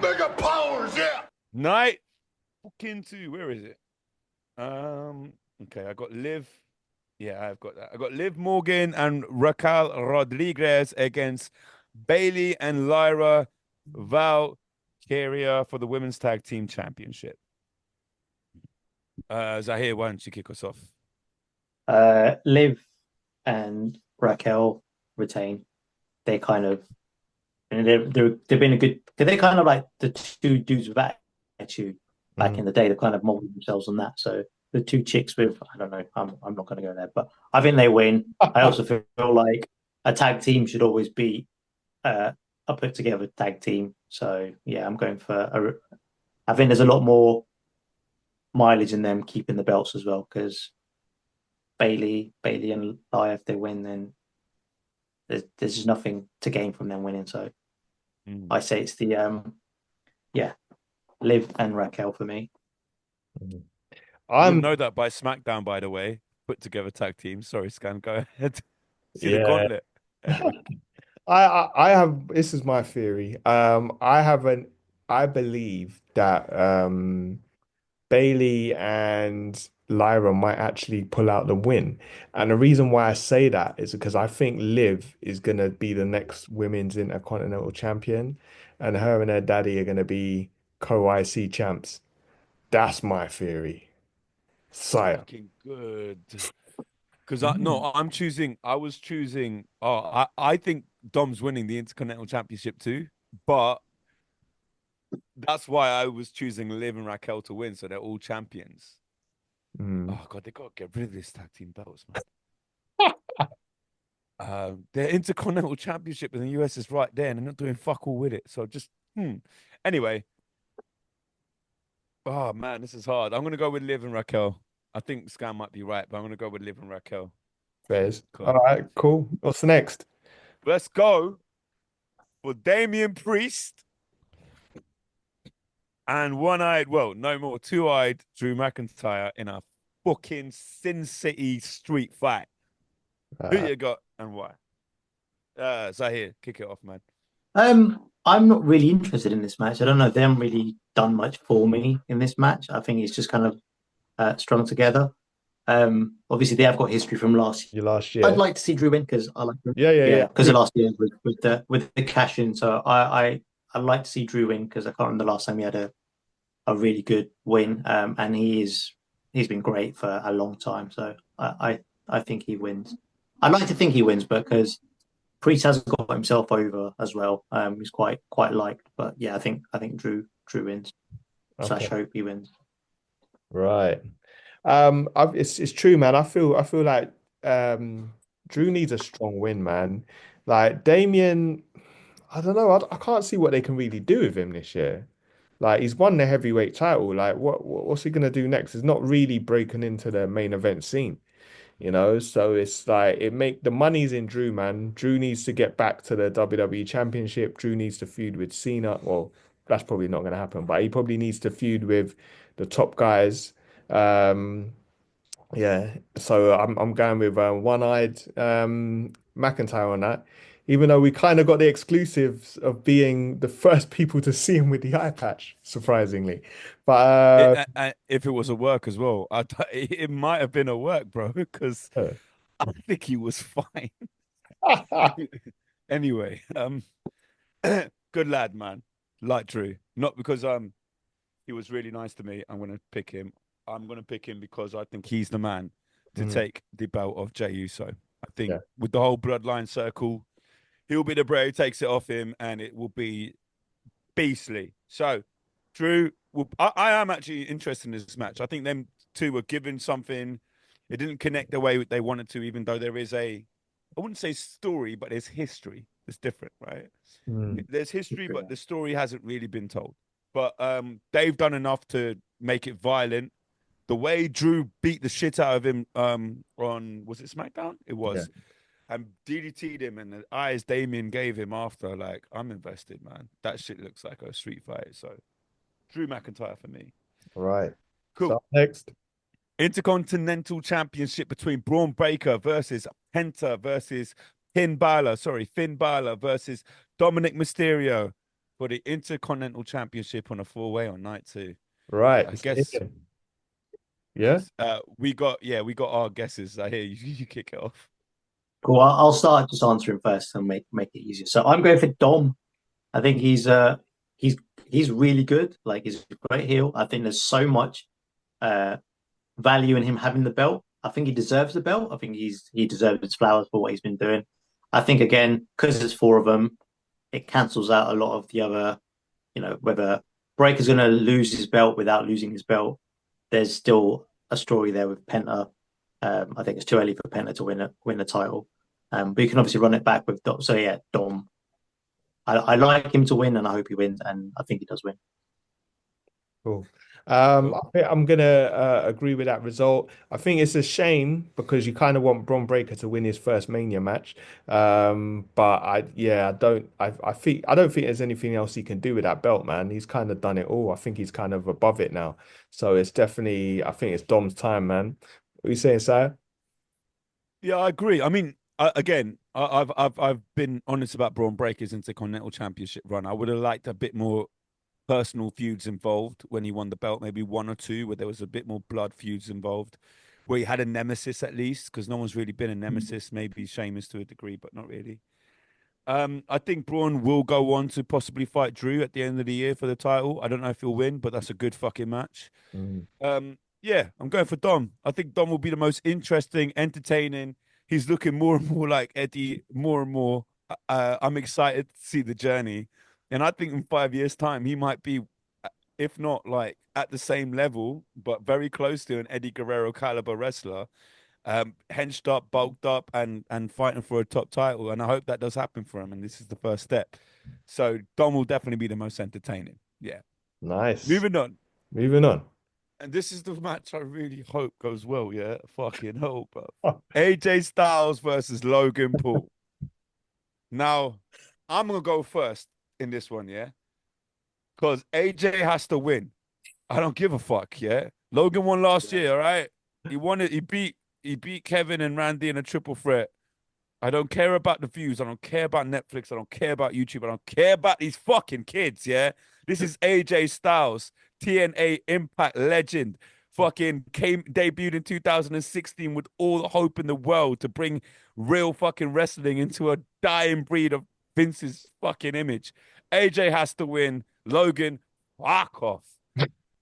Mega powers, yeah. Night fucking two. Where is it? Okay, I got Liv. Yeah, I've got that. I got Liv Morgan and Raquel Rodriguez against Bailey and Lyra Valkyria for the Women's Tag Team Championship. Zahir, why don't you kick us off? Liv and Raquel retain. They kind of, and they've been a good. They're kind of like the two dudes with attitude back in the day. They kind of molded themselves on that. So the two chicks with, I don't know, I'm not going to go there, but I think they win. I also feel like a tag team should always be a put together tag team. So yeah, I'm going for I think there's a lot more mileage in them keeping the belts as well, because Bailey and Lia, if they win, then there's just nothing to gain from them winning. So I say it's the Liv and Raquel for me. I know that by SmackDown, by the way, put together tag team. Sorry, Scan, go ahead. See the gauntlet. I have, this is my theory. I believe that Bailey and Lyra might actually pull out the win. And the reason why I say that is because I think Liv is going to be the next women's Intercontinental Champion, and her and her daddy are going to be co-IC champs. That's my theory. Sire. Fucking good. Because I was choosing, I think Dom's winning the Intercontinental Championship too, but that's why I was choosing Liv and Raquel to win, so they're all champions. Oh God, they got to get rid of this tag team belts, man. Their Intercontinental Championship in the US is right there, and they're not doing fuck all with it. So just anyway. Oh man, this is hard. I'm gonna go with Liv and Raquel. I think Scan might be right, but I'm gonna go with Liv and Raquel. Fairs. All right, cool. What's next? Let's go for Damian Priest and two-eyed Drew McIntyre in a fucking Sin City street fight. Who you got and why? Zahir, kick it off, man. I'm not really interested in this match. I don't know. They haven't really done much for me in this match. I think it's just kind of strung together. Obviously, they have got history from last year. I'd like to see Drew win because I like because of last year with the cash in. So I'd like to see Drew win because I can't remember the last time he had a really good win. And he's been great for a long time. So I think he wins. I'd like to think he wins, but because Priest has got himself over as well. He's quite liked, but yeah, I think Drew wins. Okay. / hope he wins. Right. It's true, man. I feel like Drew needs a strong win, man. Like Damian, I don't know. I can't see what they can really do with him this year. Like he's won the heavyweight title. Like what's he gonna do next? He's not really breaking into the main event scene. So it's like the money's in Drew, man. Drew needs to get back to the WWE Championship. Drew needs to feud with Cena. Well, that's probably not going to happen, but he probably needs to feud with the top guys. Yeah. So I'm going with one-eyed McIntyre on that. Even though we kind of got the exclusives of being the first people to see him with the eye patch, surprisingly. But if it was a work as well, it might have been a work, bro, because I think he was fine. Anyway, good lad, man. Like Drew, not because he was really nice to me. I'm gonna pick him. I'm gonna pick him because I think he's the man to take the belt of Jey Uso. I think with the whole bloodline circle, he'll be the bro who takes it off him, and it will be beastly. So, Drew, I am actually interested in this match. I think them two were given something. It didn't connect the way they wanted to, even though there is I wouldn't say story, but there's history. It's different, right? There's history, but the story hasn't really been told. But they've done enough to make it violent. The way Drew beat the shit out of him on, was it SmackDown? It was. Yeah. And DDT'd him, and the eyes Damien gave him after, like, I'm invested, man. That shit looks like a street fight. So, Drew McIntyre for me. All right. Cool. So next. Intercontinental Championship between Braun Breaker versus Penta versus Finn Balor versus Dominic Mysterio. for the Intercontinental Championship on a four-way on night two. Right. I guess Yeah. we got our guesses. I hear you. You kick it off. Cool. I'll start just answering first and make it easier. So I'm going for Dom. I think he's he's really good. Like he's a great heel. I think there's so much uh value in him having the belt. I think he deserves the belt. I think he deserves his flowers for what he's been doing. I think again, because there's four of them, it cancels out a lot of the other, whether Breaker's going to lose his belt without losing his belt. There's still a story there with Penta. I think it's too early for Penta to win the title. But you can obviously run it back with Dom. So yeah, Dom. I like him to win, and I hope he wins, and I think he does win. Cool. Cool. I think I'm gonna agree with that result. I think it's a shame because you kind of want Bron Breakker to win his first Mania match. But I don't think there's anything else he can do with that belt, man. He's kind of done it all. I think he's kind of above it now. So it's definitely, I think it's Dom's time, man. What are you saying, Sire? Yeah, I agree. I mean, I've been honest about Braun Breaker's Intercontinental Championship run. I would have liked a bit more personal feuds involved when he won the belt, maybe one or two where there was a bit more blood feuds involved, where he had a nemesis at least, because no one's really been a nemesis. Maybe Sheamus to a degree, but not really. I think Braun will go on to possibly fight Drew at the end of the year for the title. I don't know if he'll win, but that's a good fucking match. Mm. Yeah, I'm going for Dom. I think Dom will be the most interesting, entertaining. He's looking more and more like Eddie, more and more. I'm excited to see the journey, and I think in 5 years' time he might be, if not like at the same level, but very close to an Eddie Guerrero caliber wrestler, henched up, bulked up, and fighting for a top title. And I hope that does happen for him. And this is the first step. So Dom will definitely be the most entertaining. Yeah. Nice. Moving on. Moving on. And this is the match I really hope goes well. Yeah. Fucking hope. Oh, AJ Styles versus Logan Paul. Now, I'm gonna go first in this one. Yeah. Because AJ has to win. I don't give a fuck. Yeah. Logan won last year. All right. He won it. He beat Kevin and Randy in a triple threat. I don't care about the views. I don't care about Netflix. I don't care about YouTube. I don't care about these fucking kids. Yeah. This is AJ Styles, TNA Impact legend. Fucking debuted in 2016 with all the hope in the world to bring real fucking wrestling into a dying breed of Vince's fucking image. AJ has to win. Logan, fuck off.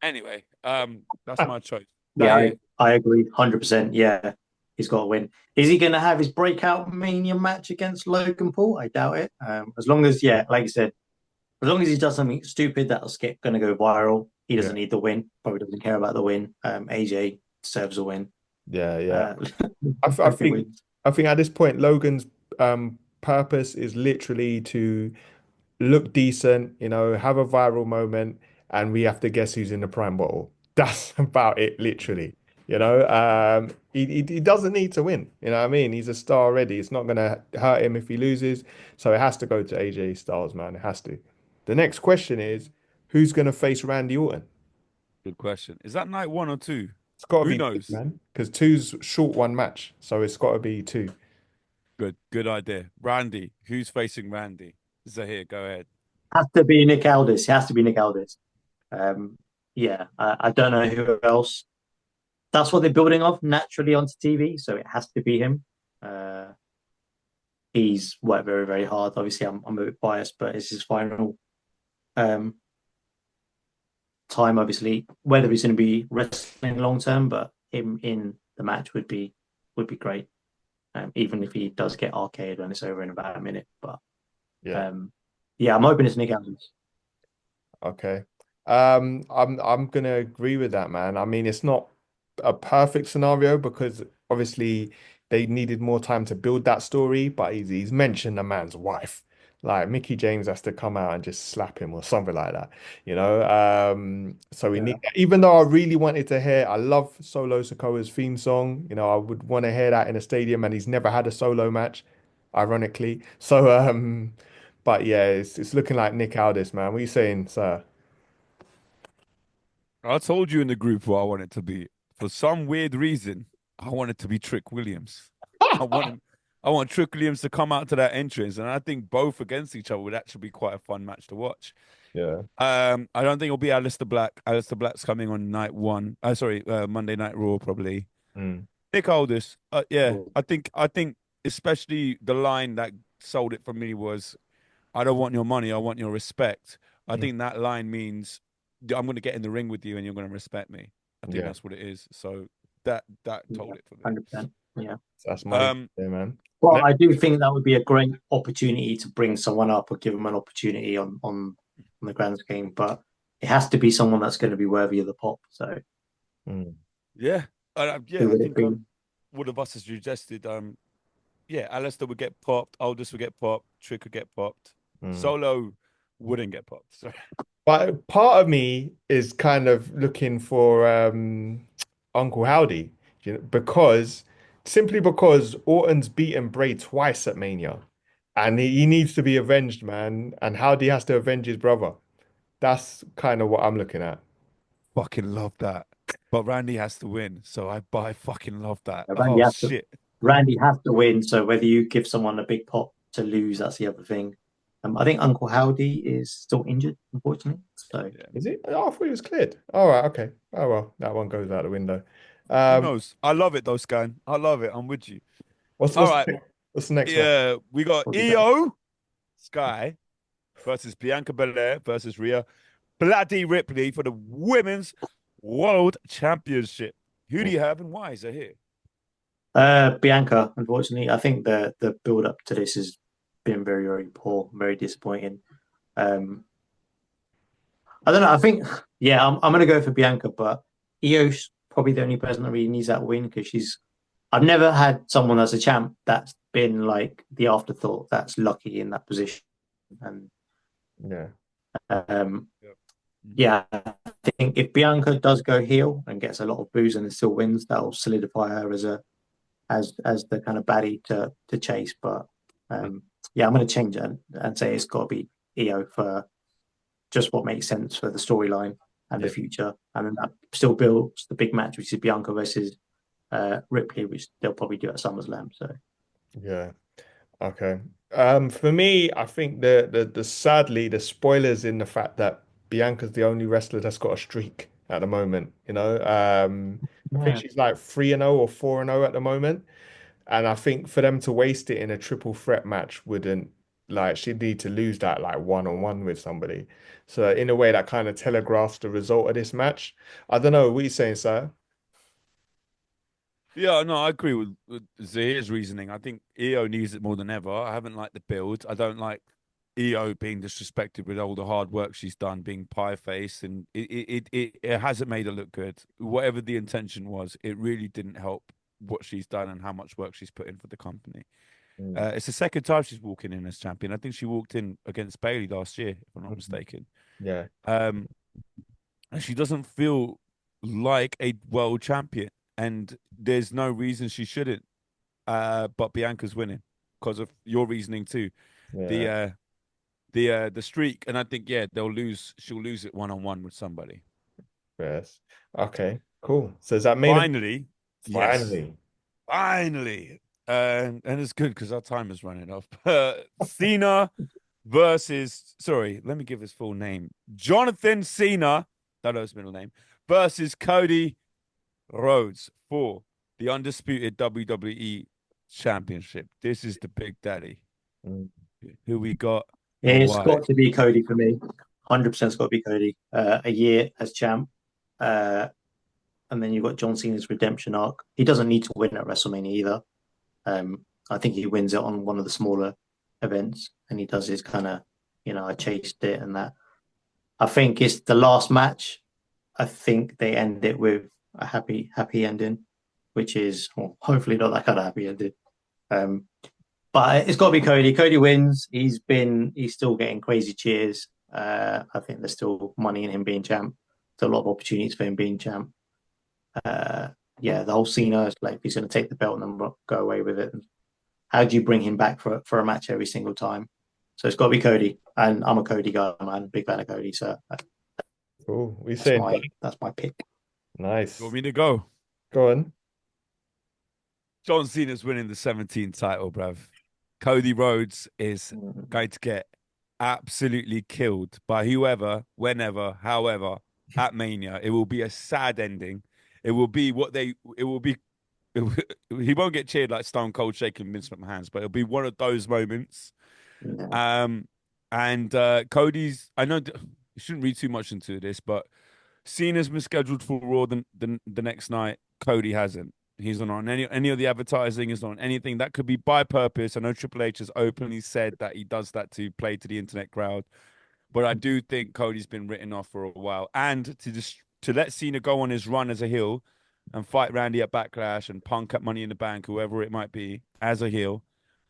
Anyway, that's my choice. Yeah, That it. I agree 100%. Yeah, he's got to win. Is he going to have his breakout Mania match against Logan Paul? I doubt it. As long as, yeah, like you said, as long as he does something stupid that's going to go viral, he yeah. doesn't need the win. Probably doesn't care about the win. AJ deserves a win. Yeah, yeah. Uh, I hope he think wins. at this point Logan's purpose is literally to look decent, have a viral moment, and we have to guess who's in the prime bottle. That's about it, literally. He doesn't need to win. You know what I mean? He's a star already. It's not gonna hurt him if he loses. So it has to go to AJ Styles, man. It has to. The next question is, who's gonna face Randy Orton? Good question. Is that night one or two? It's got to Who be two, knows? man, because two's short one match, so it's got to be two. Good idea. Randy, who's facing Randy? Zahir, go ahead. Has to be Nick Aldis. Has to be Nick Aldis. Um, yeah, I don't know who else. That's what they're building off naturally onto TV, so it has to be him. Uh, he's worked very, very hard. Obviously, I'm a bit biased, but it's his final um, time. Obviously, whether he's going to be wrestling long term, but him in the match would be great. Even if he does get arcade when it's over in about a minute. But Yeah. yeah, I'm hoping it's Nick Aldis. Okay. I'm gonna agree with that, man. I mean, it's not a perfect scenario because obviously they needed more time to build that story, but he's mentioned the man's wife. Like Mickey James has to come out and just slap him or something like that, you know. So we Yeah. need, even though I really wanted to hear, I love Solo Sikoa's theme song. I would want to hear that in a stadium, and he's never had a solo match, ironically. So, but yeah, it's looking like Nick Aldis, man. What are you saying, sir? I told you in the group who I want it to be. For some weird reason, I want it to be Trick Williams. I want him. I want Trick Williams to come out to that entrance, and I think both against each other would actually be quite a fun match to watch. Yeah. I don't think it'll be Aleister Black. Aleister Black's coming on night one. Sorry, Monday Night Raw probably. Mm. Nick Aldis. Yeah, Well, I think especially the line that sold it for me was, "I don't want your money. I want your respect." I Mm. think that line means I'm going to get in the ring with you and you're going to respect me. I think Yeah. that's what it is. So that yeah, told it for me. 100%. Yeah. That's money Um, there, man. Well, Next. I do think that would be a great opportunity to bring someone up or give them an opportunity on the grand scheme, but it has to be someone that's going to be worthy of the pop. So Mm. yeah, who yeah. I would it think be? one of us has suggested. Yeah, Alistair would get popped. Aldous would get popped. Trick would get popped. Mm. Solo wouldn't get popped. So But part of me is kind of looking for Uncle Howdy, because simply because Orton's beaten Bray twice at Mania, and he needs to be avenged, man. And Howdy has to avenge his brother. That's kind of what I'm looking at. fucking love that. But Randy has to win. So I fucking love that. Randy Oh has to shit. Randy has to win. So whether you give someone a big pop to lose, that's the other thing. I think Uncle Howdy is still injured, unfortunately. So Yeah. Is it? Oh, I thought he was cleared. All right, okay. Oh well, that one goes out the window. Who Um, knows? I love it though, Scan. I love it. I'm with you. what's All what's right. what's the next one? Yeah, we got we'll be back. EO Sky versus Bianca Belair versus Rhea Bloody Ripley for the Women's World Championship. Who do you have and why is it here? Bianca, unfortunately, I think the build up to this has been very, very poor, very disappointing. Um, I don't know. I think, yeah, I'm going to go for Bianca, but Io's probably the only person that really needs that win because I've never had someone as a champ that's been like the afterthought that's lucky in that position. And Yeah, um, Yep. yeah, I think if Bianca does go heel and gets a lot of boos and still wins, that'll solidify her as the kind of baddie to chase. But yeah, I'm going to change it and say it's got to be Io for just what makes sense for the storyline and the yeah. future. And then that still builds the big match, which is Bianca versus Ripley, which they'll probably do at SummerSlam. So Yeah. Okay. For me, I think the sadly the spoilers in the fact that Bianca's the only wrestler that's got a streak at the moment. I think yeah, she's like 3-0 or 4-0 at the moment. And I think for them to waste it in a triple threat match wouldn't, like, she'd need to lose that like one-on-one with somebody. So in a way that kind of telegraphs the result of this match. I don't know, what are you saying, sir? Yeah, no, I agree with Zahir's reasoning. I think EO needs it more than ever. I haven't liked the build. I don't like EO being disrespected with all the hard work she's done, being pie face, and it hasn't made her look good. Whatever the intention was, it really didn't help what she's done and how much work she's put in for the company. Mm. It's the second time she's walking in as champion. I think she walked in against Bailey last year, if I'm not mistaken. Yeah, Um, and she doesn't feel like a world champion, and there's no reason she shouldn't. But Bianca's winning because of your reasoning too. The yeah, uh, the streak, and I think yeah, they'll lose. She'll lose it one on one with somebody. yes. Okay, cool. So is that main event? Finally, yes, Finally. finally, and it's good because our time is running off. Cena versus, sorry, let me give his full name. Jonathan Cena, don't know his middle name, versus Cody Rhodes for the undisputed WWE Championship. This is the Big Daddy. Mm. Who we got and it's why? got to be Cody for me. 100% it's got to be Cody. A year as champ. And then you've got John Cena's redemption arc. He doesn't need to win at WrestleMania either. I think he wins it on one of the smaller events, and he does his kind of, I chased it and that. I think it's the last match. I think they end it with a happy ending, which is well, hopefully not that kind of happy ending. Um, but it's got to be Cody. Cody wins. He's still getting crazy cheers. I think there's still money in him being champ. There's a lot of opportunities for him being champ. Yeah, the whole Cena is like he's going to take the belt and then go away with it. How do you bring him back for a match every single time? So it's got to be Cody, and I'm a Cody guy, man, big fan of Cody. So Cool. We that's saying my pick. You nice. want me to go? Go on. John Cena's winning the 17th title, bruv. Cody Rhodes is going to get absolutely killed by whoever, whenever, however, at Mania. It will be a sad ending. It will be he won't get cheered like Stone Cold shaking Vince McMahon's, but it'll be one of those moments. Yeah. And Cody's, I know you shouldn't read too much into this, but Cena's been scheduled for Raw the next night. Cody hasn't. He's not on any of the advertising. He's not on anything. That could be by purpose. I know Triple H has openly said that he does that to play to the internet crowd, but I do think Cody's been written off for a while. And to let Cena go on his run as a heel and fight Randy at Backlash and Punk at Money in the Bank, whoever it might be, as a heel,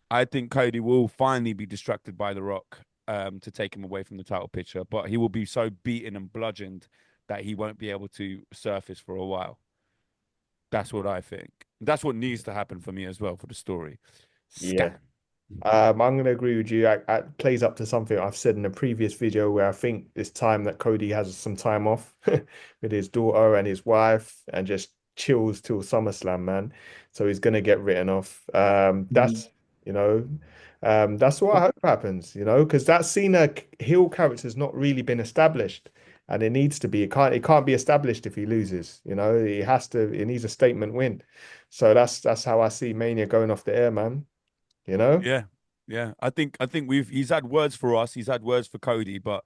I think Cody will finally be distracted by The Rock to take him away from the title picture. But he will be so beaten and bludgeoned that he won't be able to surface for a while. That's what I think. That's what needs to happen for me as well for the story. Yeah. I'm going to agree with you. It plays up to something I've said in a previous video where I think it's time that Cody has some time off with his daughter and his wife and just chills till SummerSlam, man. So he's going to get written off. That's what I hope happens, because that Cena heel character has not really been established. And it needs to be. It can't be established if he loses. He needs a statement win. So that's how I see Mania going off the air, man. Yeah. I think he's had words for us. He's had words for Cody, but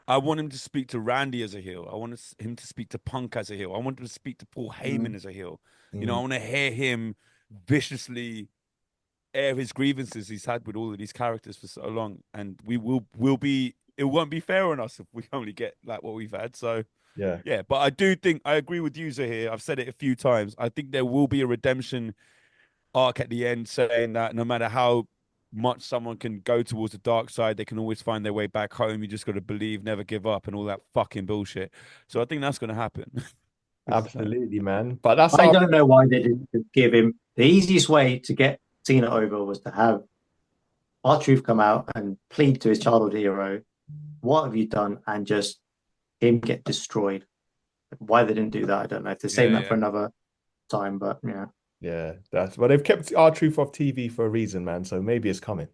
I want him to speak to Randy as a heel. I want him to speak to Punk as a heel. I want him to speak to Paul Heyman as a heel. I want to hear him viciously air his grievances he's had with all of these characters for so long, and will be. It won't be fair on us if we only get like what we've had. So yeah. But I do think I agree with you here. I've said it a few times. I think there will be a redemption arc at the end, saying that no matter how much someone can go towards the dark side, they can always find their way back home. You just got to believe, never give up, and all that fucking bullshit. So I think that's going to happen. Absolutely, man. But that's I don't know why they didn't give him the easiest way to get Cena over was to have R-Truth come out and plead to his childhood hero, what have you done? And just him get destroyed. Why they didn't do that, I don't know. If they're saving that for another time, but yeah. Yeah, they've kept R-Truth off TV for a reason, man. So maybe it's coming.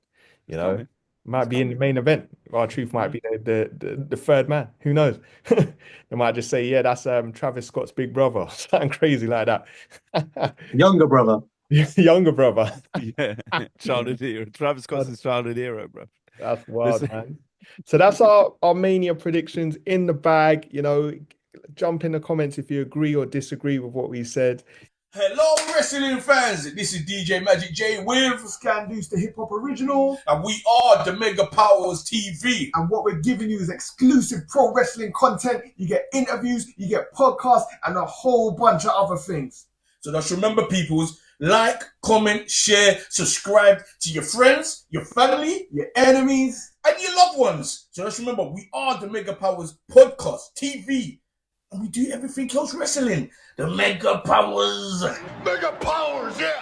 Might be in the main event. R-Truth might be the third man. Who knows? They might just say, yeah, that's Travis Scott's big brother, something crazy like that. Younger brother. Younger brother. Yeah, childhood hero. Travis Scott's his childhood hero, bro. That's wild, man. So that's our Mania predictions in the bag. Jump in the comments if you agree or disagree with what we said. Hello, wrestling fans. This is DJ Magic J with Scan Deuce, the Hip Hop Original. And we are the Mega Powers TV. And what we're giving you is exclusive pro wrestling content. You get interviews, you get podcasts, and a whole bunch of other things. So just remember, peoples, like, comment, share, subscribe to your friends, your family, your enemies, and your loved ones. So just remember, we are the Mega Powers Podcast TV. And we do everything else wrestling. The Mega Powers. Mega Powers, yeah.